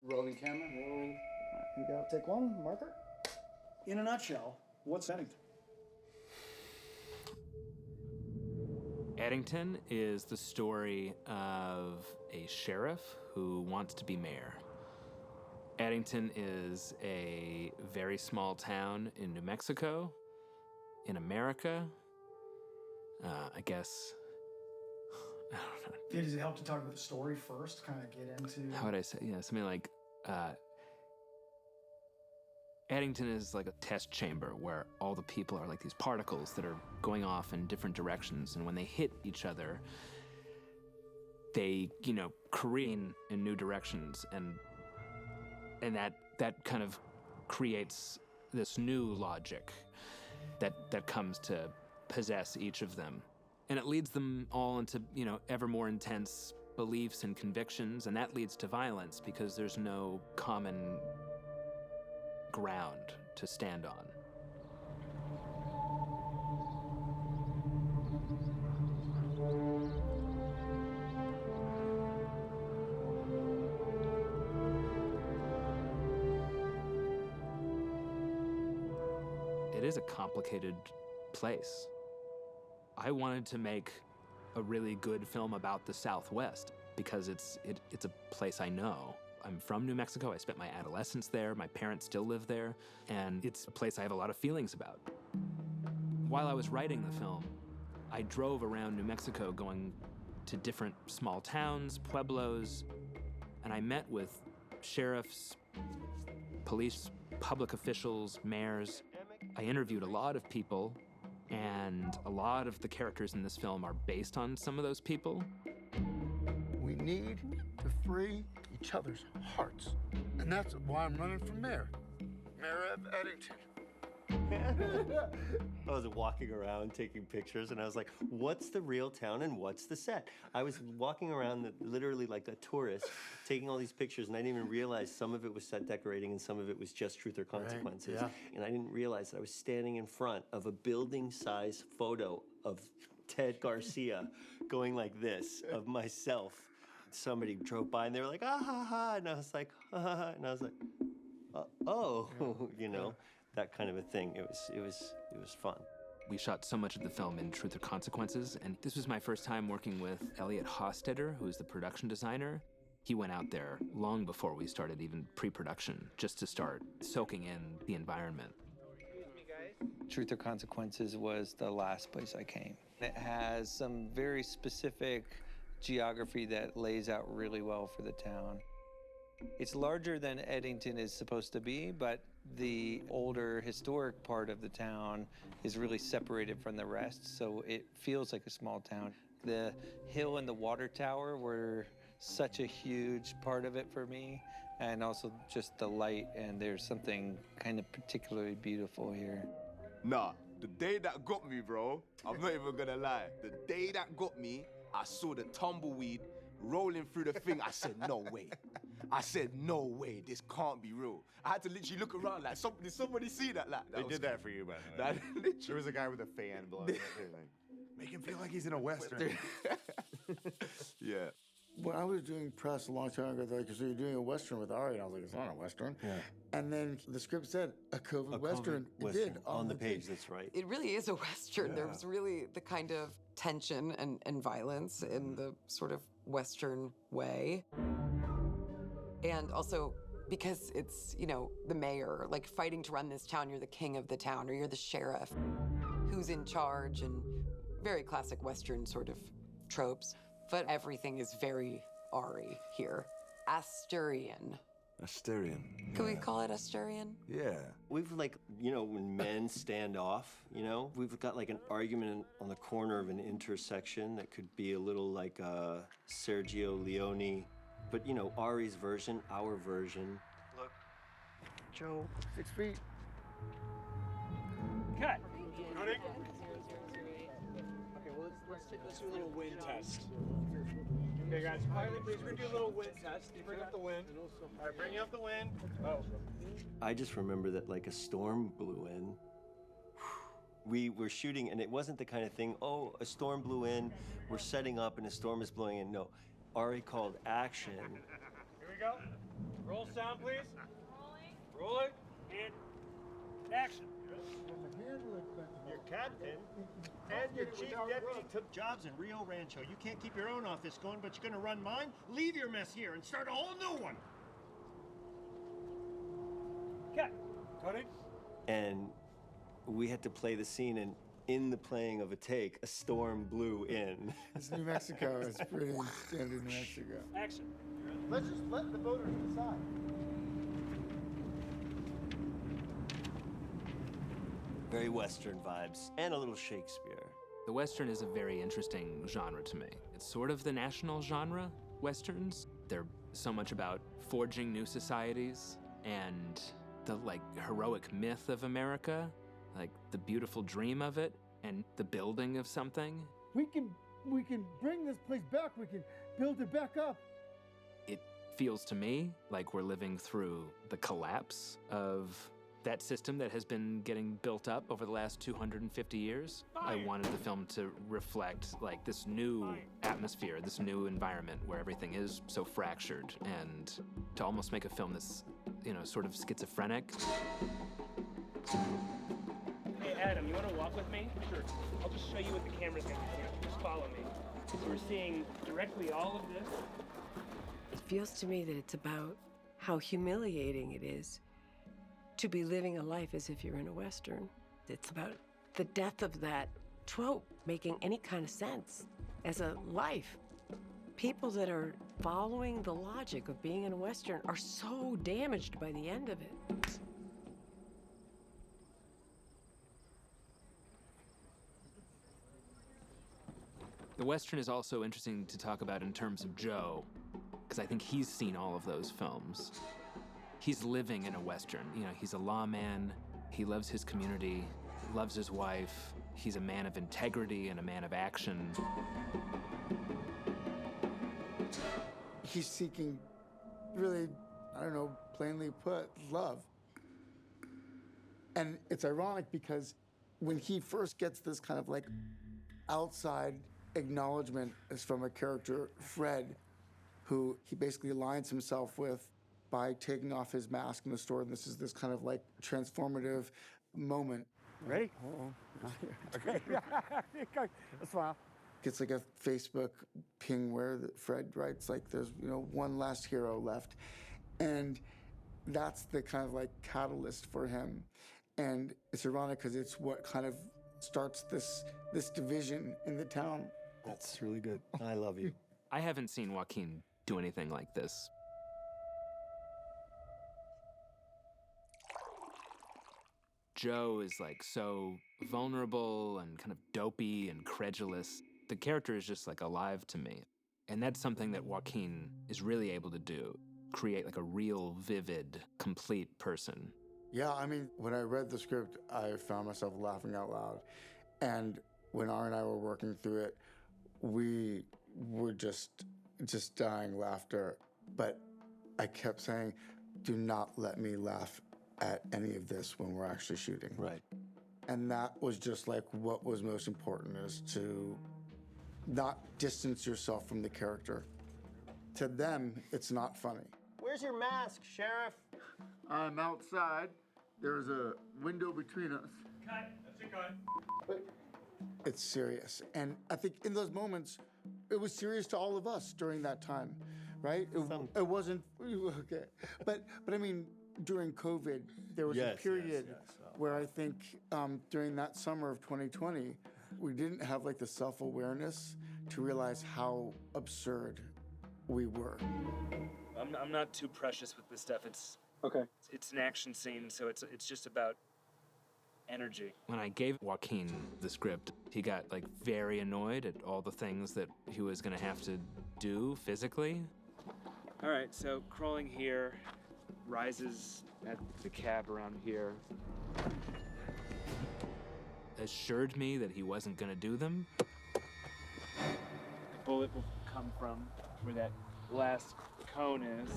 Rolling camera. Rolling. Here you go. Take one, marker. In a nutshell, what's Eddington? Eddington is the story of a sheriff who wants to be mayor. Eddington is a very small town in New Mexico, in America. I guess, I don't know. Does it help to talk about the story first, kind of get into... How would I say? Yeah, something like, Eddington is like a test chamber where all the people are like these particles that are going off in different directions, and when they hit each other, they, careen in new directions, and that kind of creates this new logic that comes to possess each of them. And it leads them all into, ever more intense beliefs and convictions, and that leads to violence because there's no common ground to stand on. It is a complicated place. I wanted to make a really good film about the Southwest because it's a place I know. I'm from New Mexico. I spent my adolescence there. My parents still live there. And it's a place I have a lot of feelings about. While I was writing the film, I drove around New Mexico going to different small towns, pueblos, and I met with sheriffs, police, public officials, mayors. I interviewed a lot of people, and a lot of the characters in this film are based on some of those people. We need to free each other's hearts. And that's why I'm running for mayor. Mayor of Eddington. I was walking around taking pictures, and I was like, what's the real town and what's the set? I was walking around literally like a tourist, taking all these pictures, and I didn't even realize some of it was set decorating and some of it was just truth or consequences. Right, yeah. And I didn't realize that I was standing in front of a building-size photo of Ted Garcia going like this, of myself. Somebody drove by and they were like, ah, ha, ha, and I was like, ha, ha, ha, and I was like, oh, that kind of a thing. It was fun. We shot so much of the film in Truth or Consequences, and this was my first time working with Elliot Hostetter, who's the production designer. He went out there long before we started even pre-production, just to start soaking in the environment. Excuse me, guys. Truth or Consequences was the last place I came. It has some very specific geography that lays out really well for the town. It's larger than Eddington is supposed to be, but the older historic part of the town is really separated from the rest, so it feels like a small town. The hill and the water tower were such a huge part of it for me, and also just the light, and there's something kind of particularly beautiful here. Nah, the day that got me, bro, I'm not even gonna lie. The day that got me, I saw the tumbleweed rolling through the thing. I said, no way. I said, no way, this can't be real. I had to literally look around like, did somebody see that? Like, They did that for you, by the way. There was a guy with a fan blowing it too, like, make him feel like he's in a Western. Yeah. When I was doing press a long time ago, they're like, so you're doing a Western with Ari? And I was like, it's not a Western. Yeah. And then the script said, a COVID Western. It did. On the page, that's right. It really is a Western. Yeah. There's really the kind of tension and violence in the sort of Western way. And also, because it's, the mayor, like fighting to run this town, you're the king of the town, or you're the sheriff who's in charge, and very classic Western sort of tropes. But everything is very Ari here. Asturian. Asturian. Can we call it Asturian? Yeah. We've when men stand off, we've got like an argument on the corner of an intersection that could be a little like Sergio Leone, but Ari's version, our version. Look, Joe, 6 feet. Cut. Okay, well, let's do a little wind test. Okay, guys, quietly, please. We're gonna do a little wind test. Bring up the wind. All right, bring up the wind. Oh. I just remember that like a storm blew in. We were shooting, and it wasn't the kind of thing, oh, a storm blew in, we're setting up, and a storm is blowing in. No, Ari called action. Here we go. Roll set. on, please. Rolling. And action. Your captain and your chief deputy took jobs in Rio Rancho. You can't keep your own office going, but you're gonna run mine? Leave your mess here and start a whole new one. Cut. Cutting. And we had to play the scene, and in the playing of a take, a storm blew in. It's New Mexico. It's pretty standard New Mexico. Action. Let's just let the voters decide. Very Western vibes, and a little Shakespeare. The Western is a very interesting genre to me. It's sort of the national genre, Westerns. They're so much about forging new societies and the heroic myth of America, like the beautiful dream of it and the building of something. We can bring this place back. We can build it back up. It feels to me like we're living through the collapse of that system that has been getting built up over the last 250 years. I wanted the film to reflect like this new atmosphere, this new environment where everything is so fractured, and to almost make a film that's, sort of schizophrenic. Hey, Adam, you want to walk with me? Sure. I'll just show you what the camera's going to do. Just follow me. So we're seeing directly all of this. It feels to me that it's about how humiliating it is to be living a life as if you're in a Western. It's about the death of that trope making any kind of sense as a life. People that are following the logic of being in a Western are so damaged by the end of it. The Western is also interesting to talk about in terms of Joe, because I think he's seen all of those films. He's living in a Western. He's a lawman, he loves his community, loves his wife, he's a man of integrity and a man of action. He's seeking, really, plainly put, love. And it's ironic because when he first gets this kind of outside acknowledgement is from a character, Fred, who he basically aligns himself with by taking off his mask in the store. And this is this kind of transformative moment. Ready? Okay. A smile. Gets a Facebook ping where Fred writes there's one last hero left, and that's the kind of catalyst for him. And it's ironic because it's what kind of starts this division in the town. That's really good. I love you. I haven't seen Joaquin do anything like this. Joe is so vulnerable and kind of dopey and credulous. The character is just alive to me. And that's something that Joaquin is really able to do. Create a real, vivid, complete person. Yeah, when I read the script, I found myself laughing out loud. And when R and I were working through it, we were just dying laughter. But I kept saying, do not let me laugh at any of this when we're actually shooting. Right. And that was just what was most important, is to not distance yourself from the character. To them, it's not funny. Where's your mask, Sheriff? I'm outside. There's a window between us. Cut. That's a cut. But it's serious. And I think in those moments, it was serious to all of us during that time, right? It wasn't, okay. But during COVID, there was a period where I think during that summer of 2020, we didn't have the self-awareness to realize how absurd we were. I'm not too precious with this stuff. It's an action scene, so it's just about energy. When I gave Joaquin the script, he got very annoyed at all the things that he was gonna have to do physically. All right, so crawling here, rises at the cab around here. Assured me that he wasn't gonna do them. The bullet will come from where that last cone is.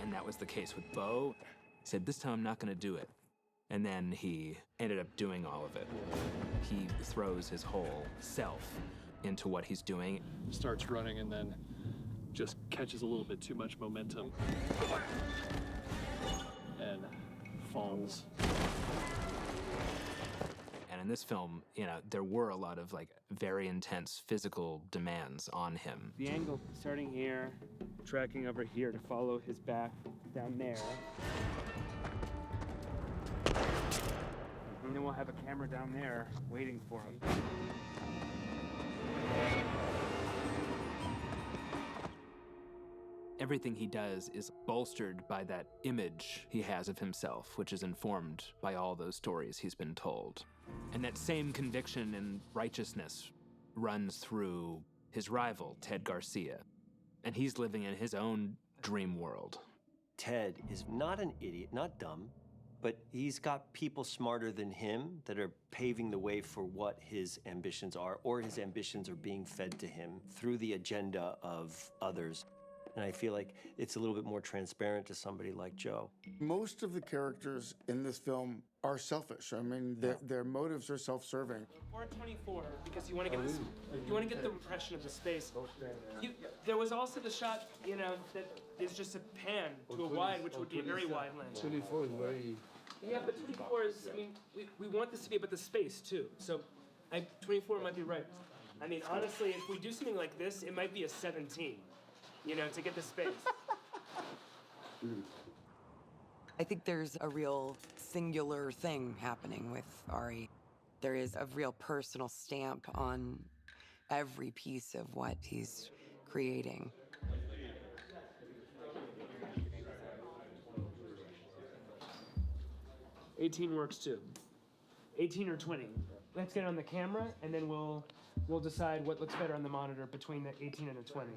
And that was the case with Bo. He said, this time I'm not gonna do it. And then he ended up doing all of it. He throws his whole self into what he's doing. Starts running and then just catches a little bit too much momentum and falls. And in this film, you know, there were a lot of like very intense physical demands on him. The angle starting here, tracking over here to follow his back down there. And then we'll have a camera down there waiting for him. Everything he does is bolstered by that image he has of himself, which is informed by all those stories he's been told. And that same conviction and righteousness runs through his rival, Ted Garcia. And he's living in his own dream world. Ted is not an idiot, not dumb, but he's got people smarter than him that are paving the way for what his ambitions are, or his ambitions are being fed to him through the agenda of others. And I feel like it's a little bit more transparent to somebody like Joe. Most of the characters in this film are selfish. I mean, their motives are self-serving. We're at 24 because you want to get this. You want to get the impression of the space. There was also the shot, you know, that is just a pan to a wide, which would be a very wide lens. 24 is very. Yeah, but 24 is. I mean, we want this to be about the space too. So, 24 might be right. I mean, honestly, if we do something like this, it might be a 17. You know, to get the space. I think there's a real singular thing happening with Ari. There is a real personal stamp on every piece of what he's creating. '18 works too. 18 or 20. Let's get it on the camera, and then we'll decide what looks better on the monitor between the 18 and the 20.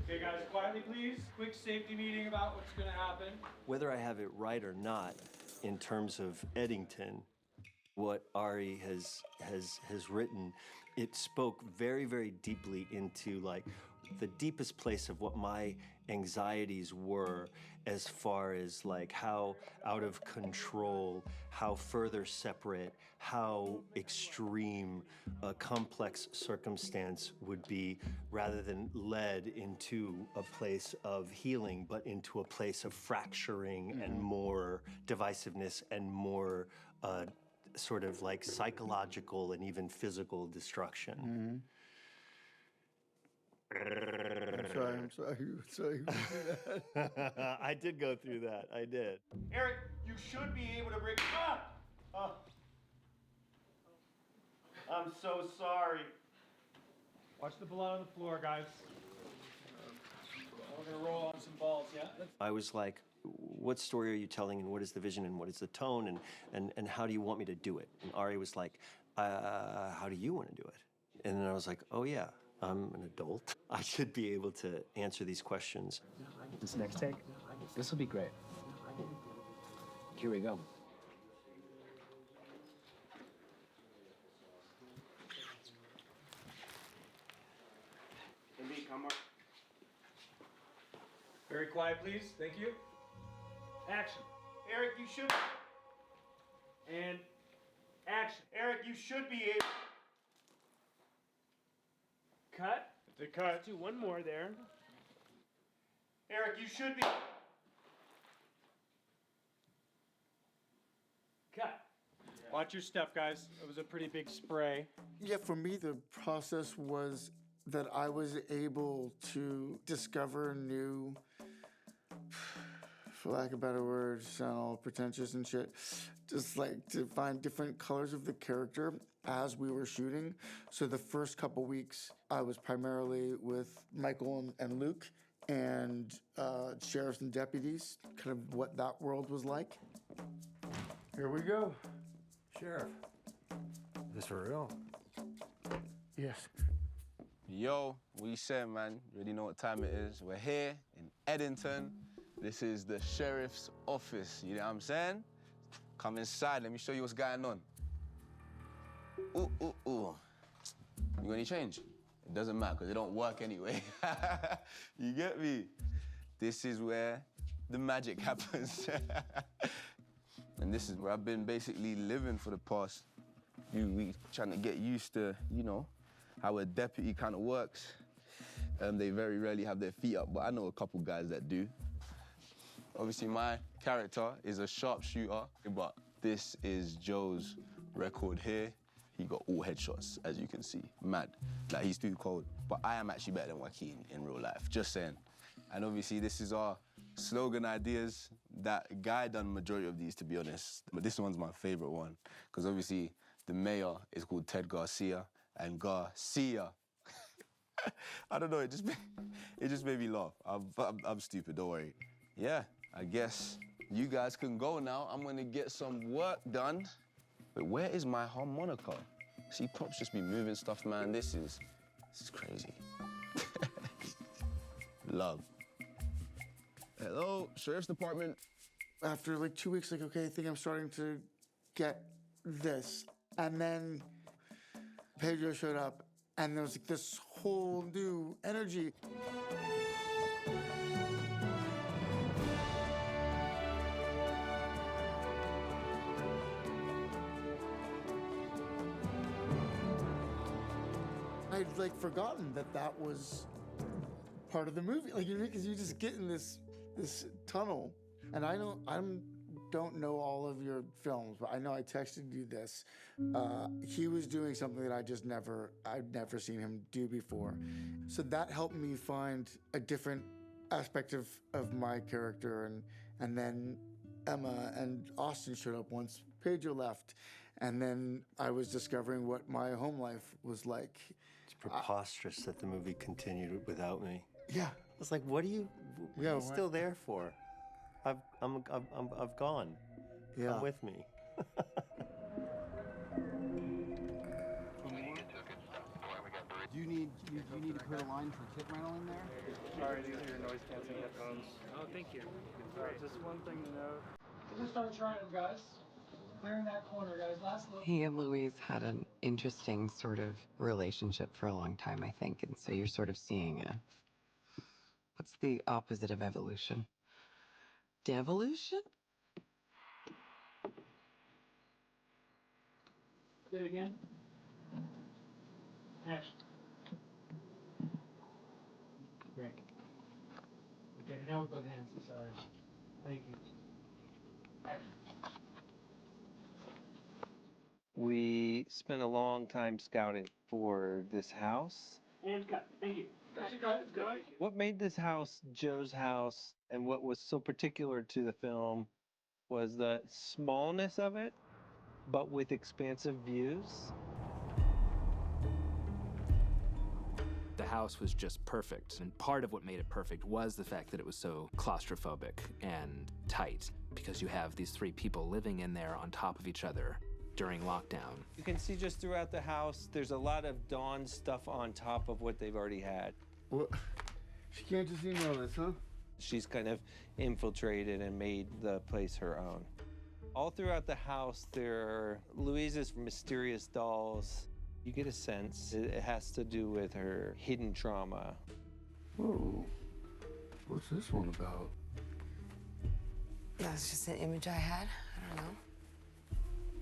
Okay, guys, quietly, please. Quick safety meeting about what's going to happen. Whether I have it right or not, in terms of Eddington, what Ari has written, it spoke very, very deeply into like the deepest place of what my anxieties were, as far as like how out of control, how further separate, how extreme a complex circumstance would be, rather than led into a place of healing, but into a place of fracturing and more divisiveness and more sort of like psychological and even physical destruction. I'm sorry. I did go through that. I did. Eric, you should be able to bring. I'm so sorry. Watch the blood on the floor, guys. We're gonna roll on some balls, yeah? I was like, what story are you telling, and what is the vision, and what is the tone, and how do you want me to do it? And Ari was like, how do you want to do it? And then I was like, oh yeah, I'm an adult. I should be able to answer these questions. This next take, this will be great. Here we go. Indeed, come on. Very quiet, please. Thank you. Action. Eric, you should. And action. Eric, you should be able. Cut. The cut. Let's do one more there. Eric, you should be. Cut. Watch your step, guys. It was a pretty big spray. Yeah, for me, the process was that I was able to discover new, for lack of a better word, sound all pretentious and shit, just like to find different colors of the character as we were shooting. So the first couple weeks, I was primarily with Michael and Luke and sheriffs and deputies, kind of what that world was like. Here we go. Sheriff, this for real? Yes. Yo, what you said, man? You already know what time it is. We're here in Eddington. This is the sheriff's office, you know what I'm saying? Come inside, let me show you what's going on. Ooh. You got any change? It doesn't matter, because it don't work anyway. You get me? This is where the magic happens. And this is where I've been basically living for the past few weeks, trying to get used to, you know, how a deputy kind of works. They very rarely have their feet up, but I know a couple guys that do. Obviously, my character is a sharpshooter, but this is Joe's record here. He got all headshots, as you can see. Mad. Like, he's too cold. But I am actually better than Joaquin in real life, just saying. And obviously, this is our slogan ideas. That guy done majority of these, to be honest. But this one's my favorite one, because obviously, the mayor is called Ted Garcia, and Garcia. I don't know, it just made me laugh. I'm stupid, don't worry. Yeah, I guess you guys can go now. I'm gonna get some work done. But where is my harmonica? See, props just be moving stuff, man. This is crazy. Love. Hello, Sheriff's Department. After like 2 weeks, like, okay, I think I'm starting to get this. And then Pedro showed up, and there was like this whole new energy. I'd like forgotten that was part of the movie, like, you know, because you just get in this tunnel. And I don't know all of your films, but I know I texted you this. He was doing something that I'd never seen him do before. So that helped me find a different aspect of my character. And then Emma and Austin showed up once Pedro left. And then I was discovering what my home life was like. It's preposterous that the movie continued without me. Yeah. I was like, what are you still there for? I've gone. Yeah. Come with me. Do you need to put a line for kit rental in there? All right, these are your noise canceling headphones. Oh, thank you. Just one thing to note. Just start trying them, guys. Clearing that corner, guys. Last look. He and Louise had an interesting sort of relationship for a long time, I think. And so you're sort of seeing what's the opposite of evolution? Devolution? Do it again. Action. Great. Okay, now with both hands. Sorry. Thank you. Action. We spent a long time scouting for this house. And cut. Thank you. What made this house Joe's house and what was so particular to the film was the smallness of it, but with expansive views. The house was just perfect, and part of what made it perfect was the fact that it was so claustrophobic and tight, because you have these three people living in there on top of each other during lockdown. You can see just throughout the house, there's a lot of Dawn stuff on top of what they've already had. What? She can't just email this, huh? She's kind of infiltrated and made the place her own. All throughout the house, there are Louise's mysterious dolls. You get a sense it has to do with her hidden trauma. Whoa. What's this one about? That was just an image I had. I don't know.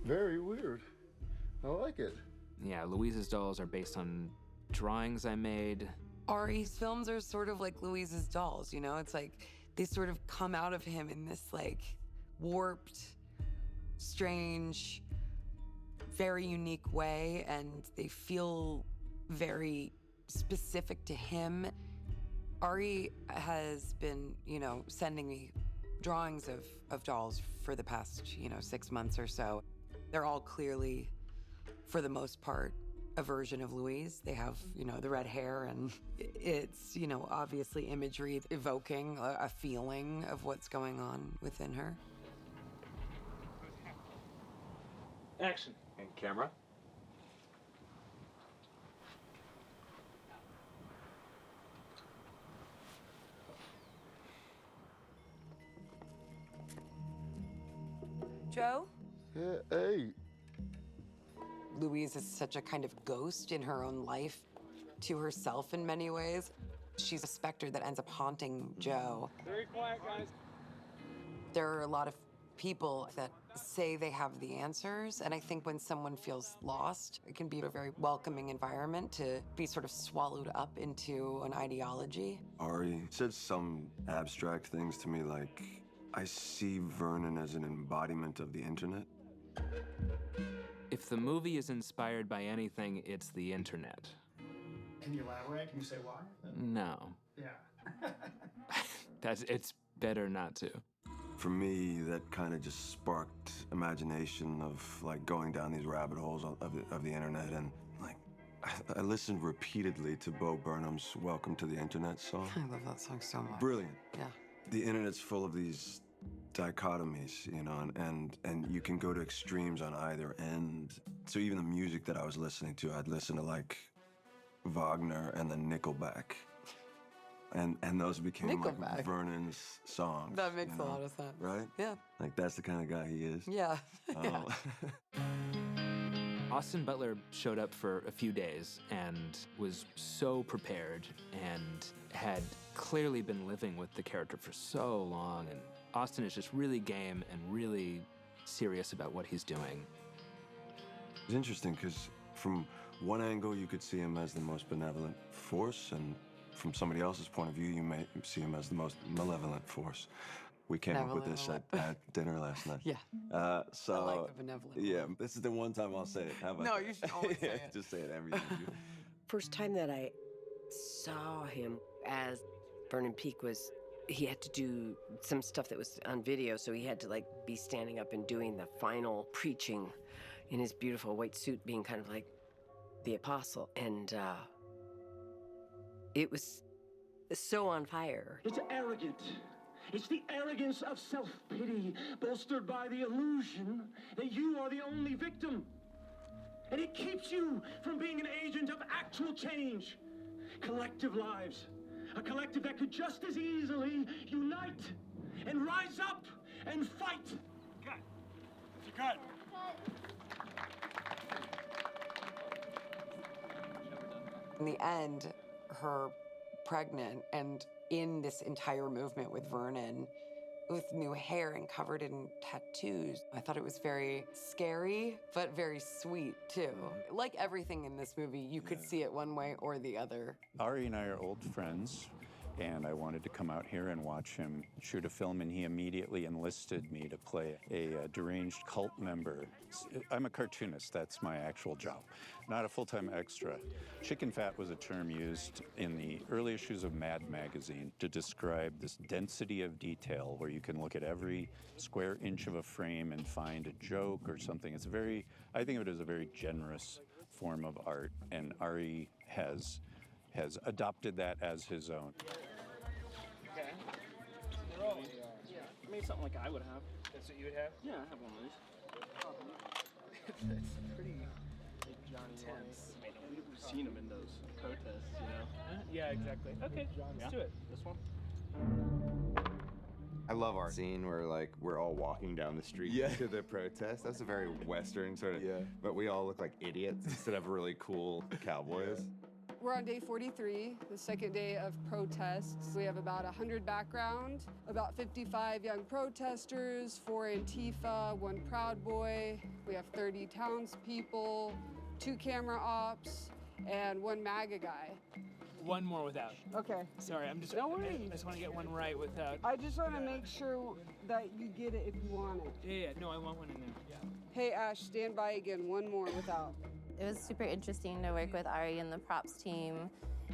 Very weird. I like it. Yeah, Louise's dolls are based on drawings I made. Ari's films are sort of like Louise's dolls, you know? It's like they sort of come out of him in this like warped, strange, very unique way, and they feel very specific to him. Ari has been, you know, sending me drawings of dolls for the past, 6 months or so. They're all clearly, for the most part, a version of Louise. They have, the red hair, and it's, obviously imagery evoking a feeling of what's going on within her. Action. And camera. Joe? Yeah, hey. Louise is such a kind of ghost in her own life, to herself in many ways. She's a specter that ends up haunting Joe. Very quiet, guys. There are a lot of people that say they have the answers, and I think when someone feels lost, it can be a very welcoming environment to be sort of swallowed up into an ideology. Ari said some abstract things to me like, I see Vernon as an embodiment of the internet. If the movie is inspired by anything, it's the internet. Can you elaborate? Can you say why? No. Yeah. It's better not to. For me, that kind of just sparked imagination of like going down these rabbit holes of the internet, and like I listened repeatedly to Bo Burnham's "Welcome to the Internet" song. I love that song so much. Brilliant. Yeah. The internet's full of these dichotomies, you know, and you can go to extremes on either end. So even the music that I was listening to, I'd listen to like Wagner and then Nickelback. And those became like Vernon's songs. That makes a lot of sense. Right? Yeah. Like that's the kind of guy he is. Yeah. Austin Butler showed up for a few days and was so prepared and had clearly been living with the character for so long. And Austin is just really game and really serious about what he's doing. It's interesting because from one angle you could see him as the most benevolent force, and from somebody else's point of view you may see him as the most malevolent force. We came up with this at dinner last night. Yeah. So I like the benevolent. Yeah, this is the one time I'll say it. How about No, that? you should always say it. Just say it every time. First time that I saw him as Vernon Peake was, he had to do some stuff that was on video, so he had to like be standing up and doing the final preaching in his beautiful white suit, being kind of like the apostle. And it was so on fire. It's arrogant. It's the arrogance of self-pity, bolstered by the illusion that you are the only victim. And it keeps you from being an agent of actual change. Collective lives. A collective that could just as easily unite and rise up and fight. Cut. It's a cut. In the end, her pregnant and in this entire movement with Vernon, with new hair and covered in tattoos. I thought it was very scary, but very sweet too. Like everything in this movie, you could see it one way or the other. Ari and I are old friends, and I wanted to come out here and watch him shoot a film, and he immediately enlisted me to play a deranged cult member. I'm a cartoonist, that's my actual job, not a full-time extra. Chicken fat was a term used in the early issues of Mad magazine to describe this density of detail where you can look at every square inch of a frame and find a joke or something. It's I think of it as a very generous form of art, and Ari has adopted that as his own. Okay. I mean, something like I would have. That's what you would have? Yeah, I have one of these. That's pretty Intense. We've seen them in those protests, you know? Yeah, exactly. Okay, let's do it. This one? I love our scene where like we're all walking down the street to the protest. That's a very Western sort of. Yeah. But we all look like idiots instead of really cool cowboys. We're on day 43, the second day of protests. We have about 100 background, about 55 young protesters, 4 Antifa, 1 Proud Boy. We have 30 townspeople, 2 camera ops, and 1 MAGA guy. One more without. Okay. Sorry, I'm just. No worries. I just want to get one right without. I just want to make sure that you get it if you want it. Yeah, no, I want one in there. Yeah. Hey, Ash, stand by again. 1 more without. It was super interesting to work with Ari and the props team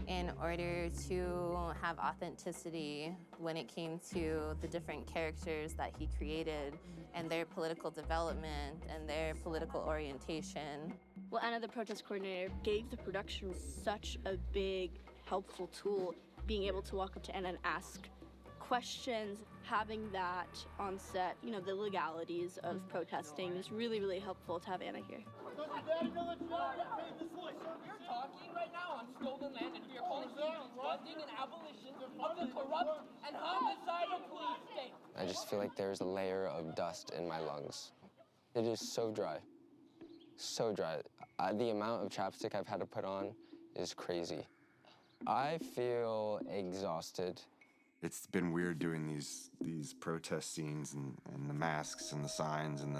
in order to have authenticity when it came to the different characters that he created and their political development and their political orientation. Well, Anna, the protest coordinator, gave the production such a big, helpful tool, being able to walk up to Anna and ask questions, having that on set, you know, the legalities of protesting is really, really helpful to have Anna here. You're talking right now on stolen land, and you're calling for funding and abolition of the corrupt and homicidal police state. I just feel like there's a layer of dust in my lungs. It is so dry. So dry. The amount of chapstick I've had to put on is crazy. I feel exhausted. It's been weird doing these protest scenes and the masks and the signs and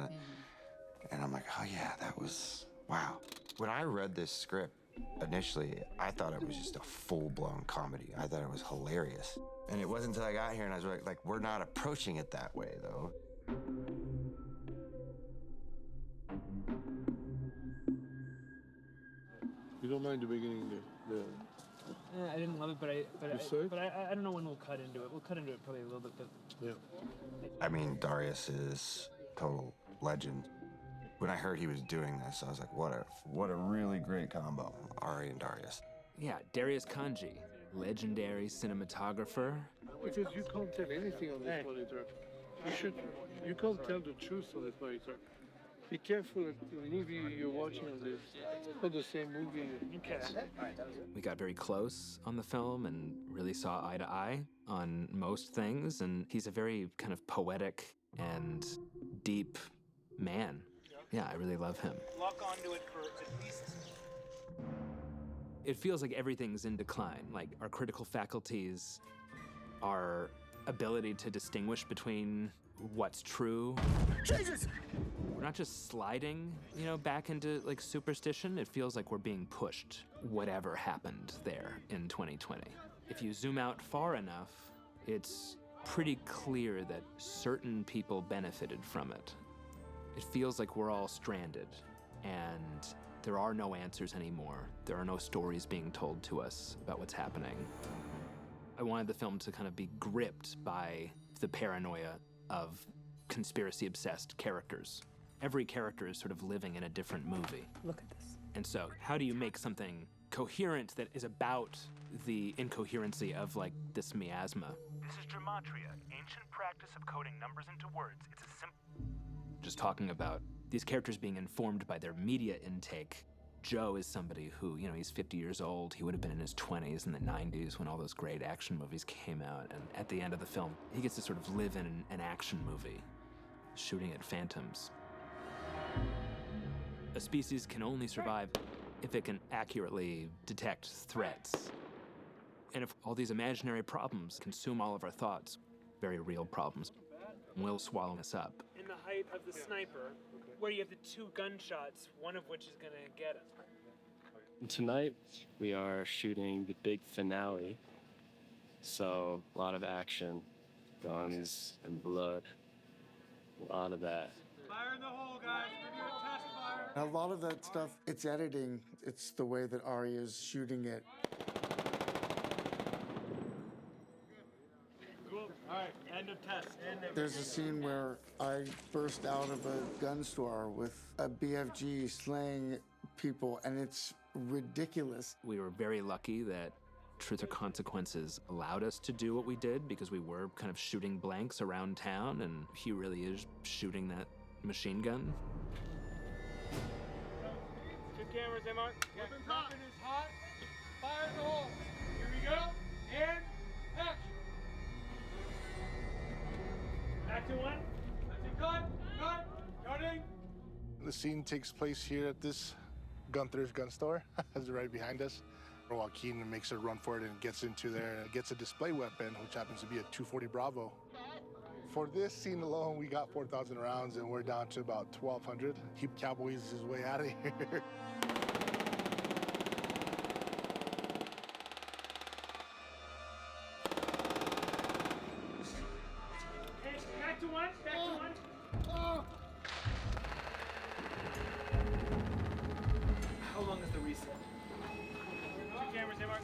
and I'm like, oh yeah, that was, wow. When I read this script initially, I thought it was just a full-blown comedy. I thought it was hilarious. And it wasn't until I got here and I was like, we're not approaching it that way though. You don't mind the beginning, I didn't love it, but I don't know when we'll cut into it. We'll cut into it probably a little bit, but yeah. I mean, Darius is total legend. When I heard he was doing this, I was like, what a really great combo, Ari and Darius. Yeah, Darius Kanji, legendary cinematographer. Because you can't tell anything on this monitor. You can't tell the truth on this monitor. Be careful of the movie you're watching on this. It's not the same movie. We got very close on the film and really saw eye to eye on most things, and he's a very kind of poetic and deep man. Yeah, I really love him. lock onto it for at least. It feels like everything's in decline, like our critical faculties, our ability to distinguish between what's true. Jesus! We're not just sliding, back into like superstition. It feels like we're being pushed, whatever happened there in 2020. If you zoom out far enough, it's pretty clear that certain people benefited from it. It feels like we're all stranded, and there are no answers anymore. There are no stories being told to us about what's happening. I wanted the film to kind of be gripped by the paranoia of conspiracy-obsessed characters. Every character is sort of living in a different movie. Look at this. And so, how do you make something coherent that is about the incoherency of, like, this miasma? This is gematria, ancient practice of coding numbers into words. It's a simple... Just talking about these characters being informed by their media intake. Joe is somebody who, he's 50 years old. He would have been in his 20s in the 90s when all those great action movies came out. And at the end of the film, he gets to sort of live in an action movie, shooting at phantoms. A species can only survive if it can accurately detect threats. And if all these imaginary problems consume all of our thoughts, very real problems, will swallow us up. In the height of the sniper, where you have the two gunshots, one of which is gonna get him. Tonight, we are shooting the big finale. So, a lot of action, guns, and blood. A lot of that. Fire in the hole, guys. We're doing a test fire. A lot of that stuff, it's editing. It's the way that Ari is shooting it. Cool. All right, end of test. There's a scene where I burst out of a gun store with a BFG slaying people, and it's ridiculous. We were very lucky that Truth or Consequences allowed us to do what we did because we were kind of shooting blanks around town, and he really is shooting that machine gun. Two cameras, Emma. Weapons is hot. Fire in the hole. Here we go. And action. Back to one. That's it. Cut. Cutting. The scene takes place here at this Gunther's gun store, as right behind us. Joaquin makes a run for it and gets into there and gets a display weapon, which happens to be a 240 Bravo. For this scene alone, we got 4,000 rounds and we're down to about 1,200. Keep Cowboys his way out of here. Back to one. How long is the reset? Two cameras, Emma.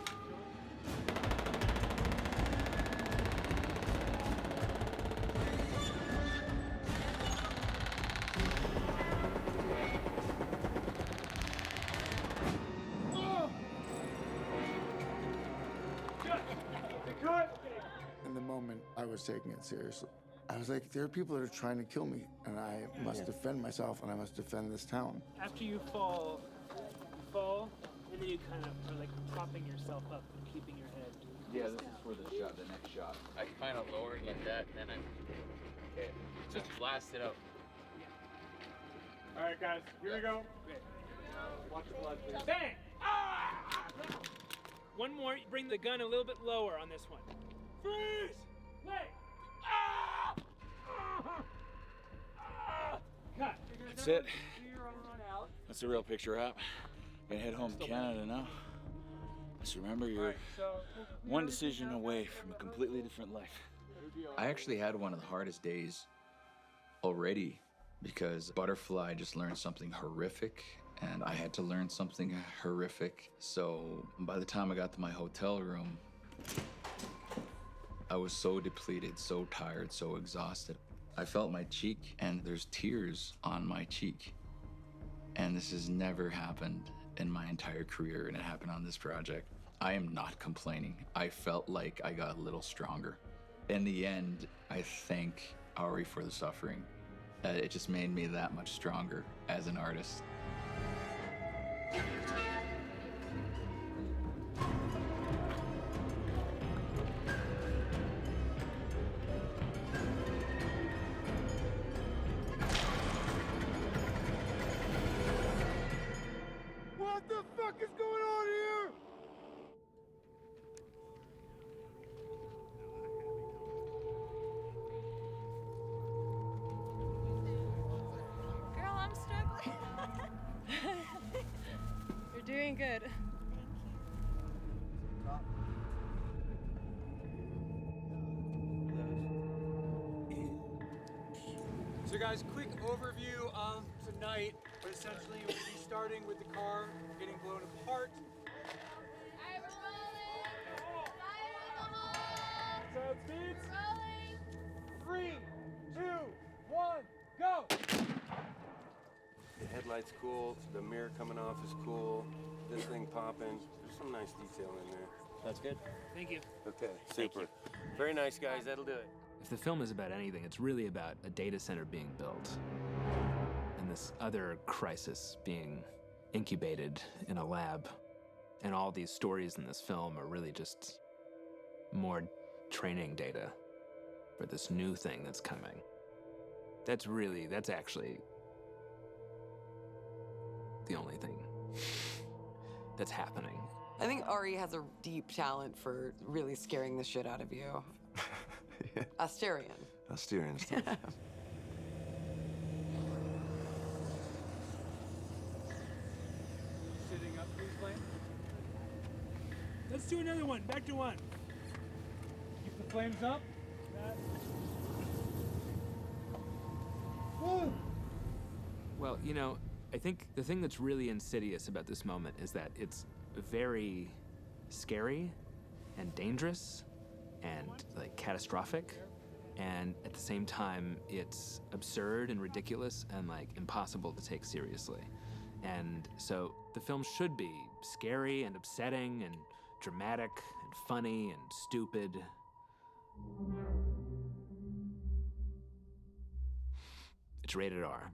In the moment, I was taking it seriously. I was like, there are people that are trying to kill me, and I must defend myself, and I must defend this town. After you fall, and then you kind of are like propping yourself up and keeping your head. Yeah, this is for the shot, the next shot. I kind of lower it like that, and then okay, just blast it out. All right, guys, here we go. Okay. Watch the blood, please. Bang! Ah! One more. Bring the gun a little bit lower on this one. Freeze! Wait! Cut. That's it. That's the real picture wrap. Gonna head home to Canada now. Just remember, you're one decision away from a completely different life. I actually had one of the hardest days already because Butterfly just learned something horrific and I had to learn something horrific. So by the time I got to my hotel room, I was so depleted, so tired, so exhausted. I felt my cheek and there's tears on my cheek. And this has never happened in my entire career, and it happened on this project. I am not complaining. I felt like I got a little stronger. In the end, I thank Ari for the suffering. It just made me that much stronger as an artist. What the fuck is going on here? Girl, I'm struggling. You're doing good. So guys, quick overview of tonight, but essentially we'll be starting with the car getting blown apart. So speeds. Rolling. 3, 2, 1, go! The headlight's cool, the mirror coming off is cool, this thing popping. There's some nice detail in there. That's good. Thank you. Okay, super. Very nice, guys. That'll do it. If the film is about anything, it's really about a data center being built and this other crisis being incubated in a lab. And all these stories in this film are really just more training data for this new thing that's coming. That's actually the only thing that's happening. I think Ari has a deep talent for really scaring the shit out of you. Yeah. Asterian. Asterian stuff. Sitting up, please, Blaine. Let's do another one. Back to one. Keep the flames up. Well, you know, I think the thing that's really insidious about this moment is that it's very scary and dangerous and like catastrophic, and at the same time it's absurd and ridiculous and like impossible to take seriously. And so the film should be scary and upsetting and dramatic and funny and stupid. It's rated R.